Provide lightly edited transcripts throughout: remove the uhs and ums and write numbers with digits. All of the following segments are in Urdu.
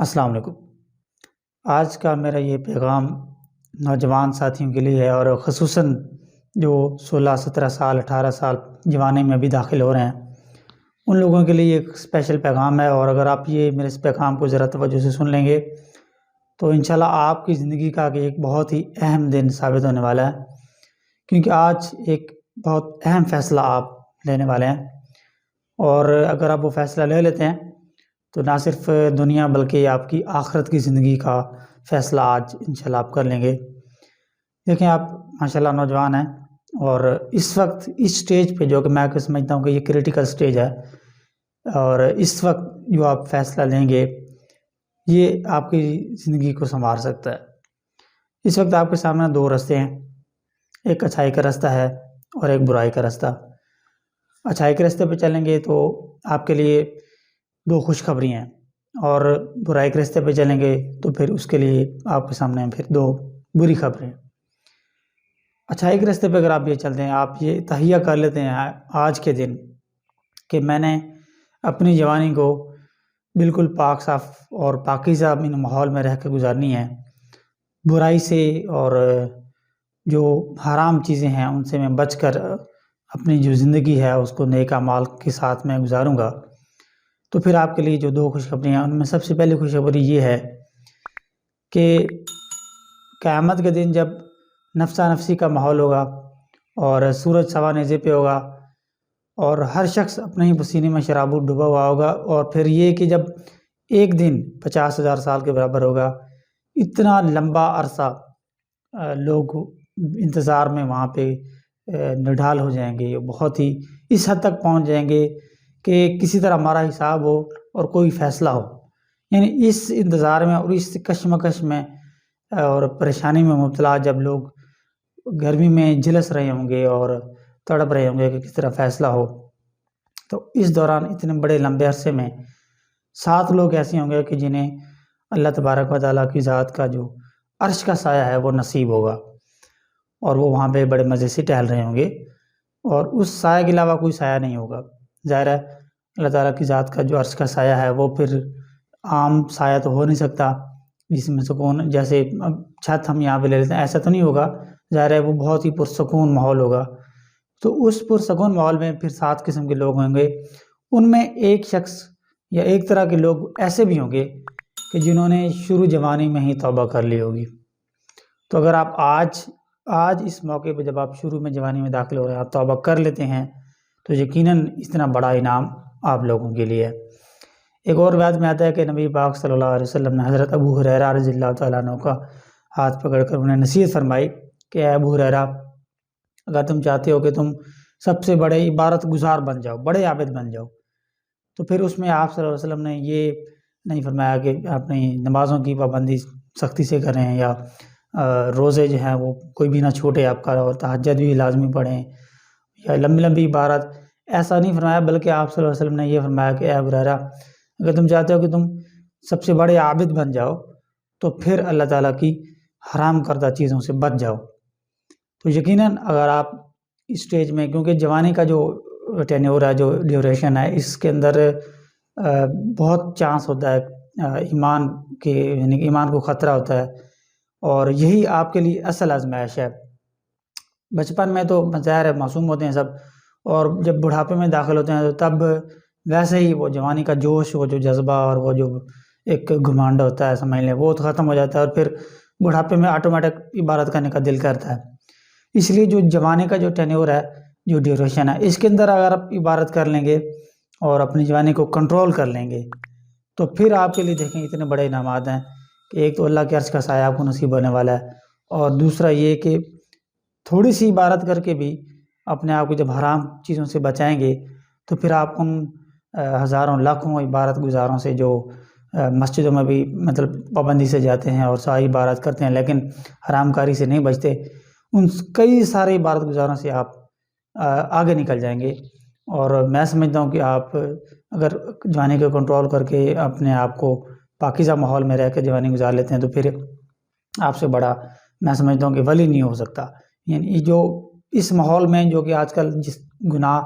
السلام علیکم۔ آج کا میرا یہ پیغام نوجوان ساتھیوں کے لیے ہے، اور خصوصاً جو 16 17 سال 18 سال جوانی میں ابھی داخل ہو رہے ہیں، ان لوگوں کے لیے ایک اسپیشل پیغام ہے۔ اور اگر آپ یہ میرے اس پیغام کو ذرا توجہ سے سن لیں گے تو انشاءاللہ آپ کی زندگی کا ایک بہت ہی اہم دن ثابت ہونے والا ہے، کیونکہ آج ایک بہت اہم فیصلہ آپ لینے والے ہیں۔ اور اگر آپ وہ فیصلہ لے لیتے ہیں تو نہ صرف دنیا بلکہ آپ کی آخرت کی زندگی کا فیصلہ آج انشاءاللہ آپ کر لیں گے۔ دیکھیں، آپ ماشاءاللہ نوجوان ہیں، اور اس وقت اس سٹیج پہ جو کہ میں سمجھتا ہوں کہ یہ کریٹیکل سٹیج ہے، اور اس وقت جو آپ فیصلہ لیں گے یہ آپ کی زندگی کو سنوار سکتا ہے۔ اس وقت آپ کے سامنے دو راستے ہیں، ایک اچھائی کا راستہ ہے اور ایک برائی کا راستہ۔ اچھائی کے راستے پہ چلیں گے تو آپ کے لیے دو خوشخبری ہیں، اور برائی کے راستے پہ چلیں گے تو پھر اس کے لیے آپ کے سامنے پھر دو بری خبریں۔ اچھائی کے راستے پہ اگر آپ یہ چلتے ہیں، آپ یہ تہیہ کر لیتے ہیں آج کے دن کہ میں نے اپنی جوانی کو بالکل پاک صاف اور پاکیزہ ان ماحول میں رہ کے گزارنی ہے، برائی سے اور جو حرام چیزیں ہیں ان سے میں بچ کر اپنی جو زندگی ہے اس کو نیک اعمال کے ساتھ میں گزاروں گا، تو پھر آپ کے لیے جو دو خوشخبریاں ہیں ان میں سب سے پہلی خوشخبری یہ ہے کہ قیامت کے دن جب نفسا نفسی کا ماحول ہوگا اور سورج سوا نیزے پہ ہوگا اور ہر شخص اپنے ہی پسینے میں شرابور ڈوبا ہوا ہوگا، اور پھر یہ کہ جب ایک دن 50,000 سال کے برابر ہوگا، اتنا لمبا عرصہ لوگ انتظار میں وہاں پہ نڈھال ہو جائیں گے، بہت ہی اس حد تک پہنچ جائیں گے کہ کسی طرح ہمارا حساب ہو اور کوئی فیصلہ ہو۔ یعنی اس انتظار میں اور اس کشمکش میں اور پریشانی میں مبتلا جب لوگ گرمی میں جھلس رہے ہوں گے اور تڑپ رہے ہوں گے کہ کس طرح فیصلہ ہو، تو اس دوران اتنے بڑے لمبے عرصے میں 7 لوگ ایسے ہوں گے کہ جنہیں اللہ تبارک و تعالیٰ کی ذات کا جو عرش کا سایہ ہے وہ نصیب ہوگا، اور وہ وہاں پہ بڑے مزے سے ٹہل رہے ہوں گے، اور اس سایہ کے علاوہ کوئی سایہ نہیں ہوگا۔ ظاہر ہے اللہ تعالیٰ کی ذات کا جو عرش کا سایہ ہے وہ پھر عام سایہ تو ہو نہیں سکتا جس میں سکون، جیسے اب چھت ہم یہاں پہ لے لیتے ہیں، ایسا تو نہیں ہوگا۔ ظاہر ہے وہ بہت ہی پرسکون ماحول ہوگا، تو اس پرسکون ماحول میں پھر 7 قسم کے لوگ ہوں گے۔ ان میں ایک شخص یا ایک طرح کے لوگ ایسے بھی ہوں گے کہ جنہوں نے شروع جوانی میں ہی توبہ کر لی ہوگی۔ تو اگر آپ آج اس موقع پہ جب آپ شروع میں جوانی میں داخل ہو رہے ہیں آپ توبہ کر لیتے ہیں تو یقیناً اتنا بڑا انعام آپ لوگوں کے لیے ہے۔ ایک اور روایت میں آتا ہے کہ نبی پاک صلی اللہ علیہ وسلم نے حضرت ابو ہریرہ رضی اللہ تعالیٰ عنہ کا ہاتھ پکڑ کر انہیں نصیحت فرمائی کہ اے ابو ہریرہ، اگر تم چاہتے ہو کہ تم سب سے بڑے عبادت گزار بن جاؤ، بڑے عابد بن جاؤ، تو پھر اس میں آپ صلی اللہ علیہ وسلم نے یہ نہیں فرمایا کہ اپنی نمازوں کی پابندی سختی سے کریں، یا روزے جو ہیں وہ کوئی بھی نہ چھوٹے آپ کا، اور تہجد بھی لازمی پڑھیں، یا لمبی لمبی عبارت، ایسا نہیں فرمایا، بلکہ آپ صلی اللہ علیہ وسلم نے یہ فرمایا کہ اے ابو ہریرہ، اگر تم چاہتے ہو کہ تم سب سے بڑے عابد بن جاؤ تو پھر اللہ تعالیٰ کی حرام کردہ چیزوں سے بچ جاؤ۔ تو یقیناً اگر آپ اس سٹیج میں، کیونکہ جوانی کا جو ٹینیور ہے، جو ڈیوریشن ہے، اس کے اندر بہت چانس ہوتا ہے ایمان کے، یعنی کہ ایمان کو خطرہ ہوتا ہے، اور یہی آپ کے لیے اصل آزمائش ہے۔ بچپن میں تو ظاہر ہے معصوم ہوتے ہیں سب، اور جب بڑھاپے میں داخل ہوتے ہیں تو تب ویسے ہی وہ جوانی کا جوش، وہ جو جذبہ اور وہ جو ایک گھمانڈ ہوتا ہے سمجھ لیں، وہ تو ختم ہو جاتا ہے، اور پھر بڑھاپے میں آٹومیٹک عبادت کرنے کا دل کرتا ہے۔ اس لیے جو جوانی کا جو ٹینیور ہے، جو ڈیوریشن ہے، اس کے اندر اگر آپ عبادت کر لیں گے اور اپنی جوانی کو کنٹرول کر لیں گے تو پھر آپ کے لیے دیکھیں اتنے بڑے انعامات ہیں کہ ایک تو اللہ کے عرش کا سایہ آپ کو نصیب ہونے والا ہے، اور دوسرا یہ کہ تھوڑی سی عبادت کر کے بھی اپنے آپ کو جب حرام چیزوں سے بچائیں گے تو پھر آپ ان ہزاروں لاکھوں عبادت گزاروں سے جو مسجدوں میں بھی مطلب پابندی سے جاتے ہیں اور ساری عبادت کرتے ہیں لیکن حرام کاری سے نہیں بچتے، ان کئی سارے عبادت گزاروں سے آپ آگے نکل جائیں گے۔ اور میں سمجھتا ہوں کہ آپ اگر جوانی کو کنٹرول کر کے اپنے آپ کو پاکیزہ ماحول میں رہ کے جوانی گزار لیتے ہیں تو پھر آپ سے بڑا میں سمجھتا ہوں کہ ولی نہیں ہو سکتا۔ یعنی جو اس ماحول میں جو کہ آج کل جس گناہ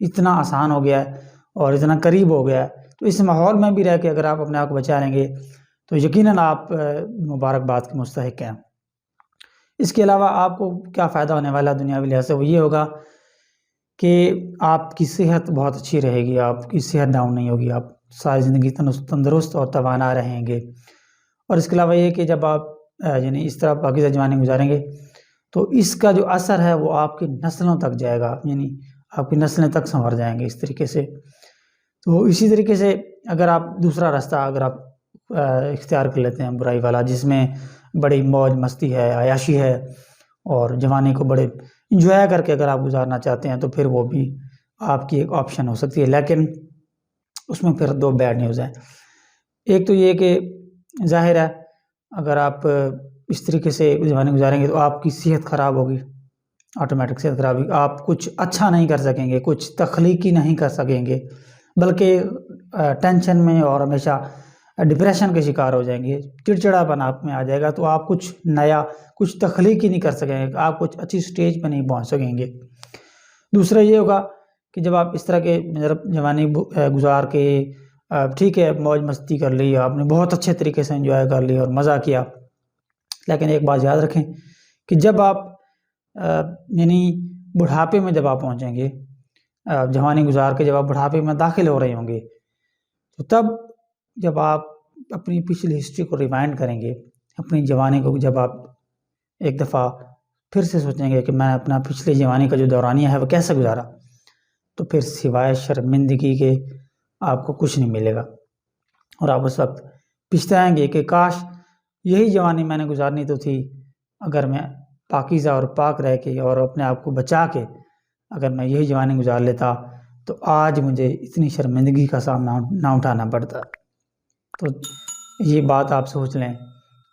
اتنا آسان ہو گیا ہے اور اتنا قریب ہو گیا ہے، تو اس ماحول میں بھی رہ کے اگر آپ اپنے آپ کو بچا لیں گے تو یقیناً آپ مبارکباد کے مستحق ہیں۔ اس کے علاوہ آپ کو کیا فائدہ ہونے والا دنیاوی لحاظ سے، وہ یہ ہوگا کہ آپ کی صحت بہت اچھی رہے گی، آپ کی صحت ڈاؤن نہیں ہوگی، آپ ساری زندگی تندرست اور توانا رہیں گے۔ اور اس کے علاوہ یہ کہ جب آپ یعنی اس طرح پاکیزہ جوانی گزاریں گے تو اس کا جو اثر ہے وہ آپ کی نسلوں تک جائے گا، یعنی آپ کی نسلیں تک سنور جائیں گے اس طریقے سے۔ تو اسی طریقے سے اگر آپ دوسرا راستہ اگر آپ اختیار کر لیتے ہیں برائی والا، جس میں بڑی موج مستی ہے، عیاشی ہے، اور جوانی کو بڑے انجوائے کر کے اگر آپ گزارنا چاہتے ہیں تو پھر وہ بھی آپ کی ایک آپشن ہو سکتی ہے، لیکن اس میں پھر دو بیڈ نیوز ہیں۔ ایک تو یہ کہ ظاہر ہے اگر آپ اس طریقے سے جوانی گزاریں گے تو آپ کی صحت خراب ہوگی، آٹومیٹک صحت خراب ہوگی، آپ کچھ اچھا نہیں کر سکیں گے، کچھ تخلیقی نہیں کر سکیں گے، بلکہ ٹینشن میں اور ہمیشہ ڈپریشن کے شکار ہو جائیں گے، چڑچڑاپن آپ میں آ جائے گا، تو آپ کچھ نیا کچھ تخلیقی نہیں کر سکیں گے، آپ کچھ اچھی سٹیج پہ نہیں پہنچ سکیں گے۔ دوسرا یہ ہوگا کہ جب آپ اس طرح کے جوانی گزار کے ٹھیک ہے موج مستی کر لی، آپ نے بہت اچھے طریقے سے انجوائے کر لی اور مزہ کیا، لیکن ایک بات یاد رکھیں کہ جب آپ یعنی بڑھاپے میں جب آپ پہنچیں گے، جوانی گزار کے جب آپ بڑھاپے میں داخل ہو رہے ہوں گے، تو تب جب آپ اپنی پچھلی ہسٹری کو ریوائنڈ کریں گے، اپنی جوانی کو جب آپ ایک دفعہ پھر سے سوچیں گے کہ میں اپنا پچھلی جوانی کا جو دورانیہ ہے وہ کیسے گزارا، تو پھر سوائے شرمندگی کے آپ کو کچھ نہیں ملے گا، اور آپ اس وقت پچھتائیں گے کہ کاش یہی جوانی میں نے گزارنی تو تھی، اگر میں پاکیزہ اور پاک رہ کے اور اپنے آپ کو بچا کے اگر میں یہی جوانی گزار لیتا تو آج مجھے اتنی شرمندگی کا سامنا نہ اٹھانا پڑتا۔ تو یہ بات آپ سوچ لیں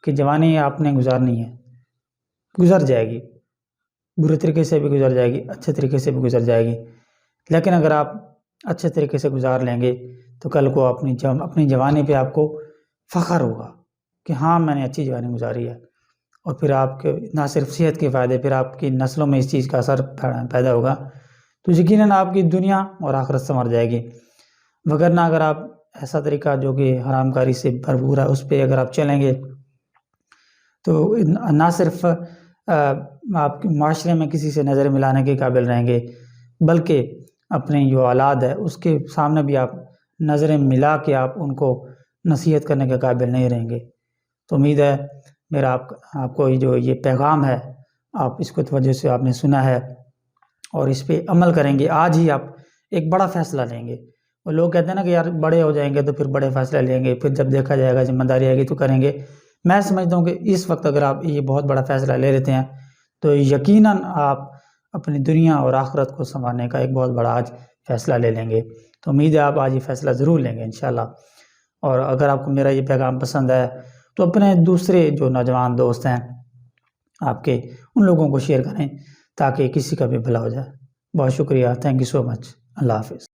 کہ جوانی آپ نے گزارنی ہے، گزر جائے گی، برے طریقے سے بھی گزر جائے گی، اچھے طریقے سے بھی گزر جائے گی، لیکن اگر آپ اچھے طریقے سے گزار لیں گے تو کل کو اپنی جوانی پہ آپ کو فخر ہوگا کہ ہاں میں نے اچھی جوانی گزاری ہے، اور پھر آپ کے نہ صرف صحت کے فائدے، پھر آپ کی نسلوں میں اس چیز کا اثر پیدا ہوگا، تو یقیناً آپ کی دنیا اور آخرت سنور جائے گی۔ وگرنہ اگر آپ ایسا طریقہ جو کہ حرام کاری سے بھرپور ہے اس پہ اگر آپ چلیں گے تو نہ صرف آپ معاشرے میں کسی سے نظر ملانے کے قابل رہیں گے، بلکہ اپنی جو اولاد ہے اس کے سامنے بھی آپ نظریں ملا کے آپ ان کو نصیحت کرنے کے قابل نہیں رہیں گے۔ تو امید ہے میرا آپ کو جو یہ پیغام ہے آپ اس کو توجہ سے آپ نے سنا ہے اور اس پہ عمل کریں گے، آج ہی آپ ایک بڑا فیصلہ لیں گے۔ وہ لوگ کہتے ہیں نا کہ یار بڑے ہو جائیں گے تو پھر بڑے فیصلے لیں گے، پھر جب دیکھا جائے گا ذمہ داری آئے گی تو کریں گے۔ میں سمجھتا ہوں کہ اس وقت اگر آپ یہ بہت بڑا فیصلہ لے لیتے ہیں تو یقیناً آپ اپنی دنیا اور آخرت کو سنوارنے کا ایک بہت بڑا آج فیصلہ لے لیں گے۔ تو امید ہے آپ آج یہ فیصلہ ضرور لیں گے انشاءاللہ۔ اور اگر آپ کو میرا یہ پیغام پسند ہے تو اپنے دوسرے جو نوجوان دوست ہیں آپ کے، ان لوگوں کو شیئر کریں تاکہ کسی کا بھی بھلا ہو جائے۔ بہت شکریہ، تھینک یو سو مچ، اللہ حافظ۔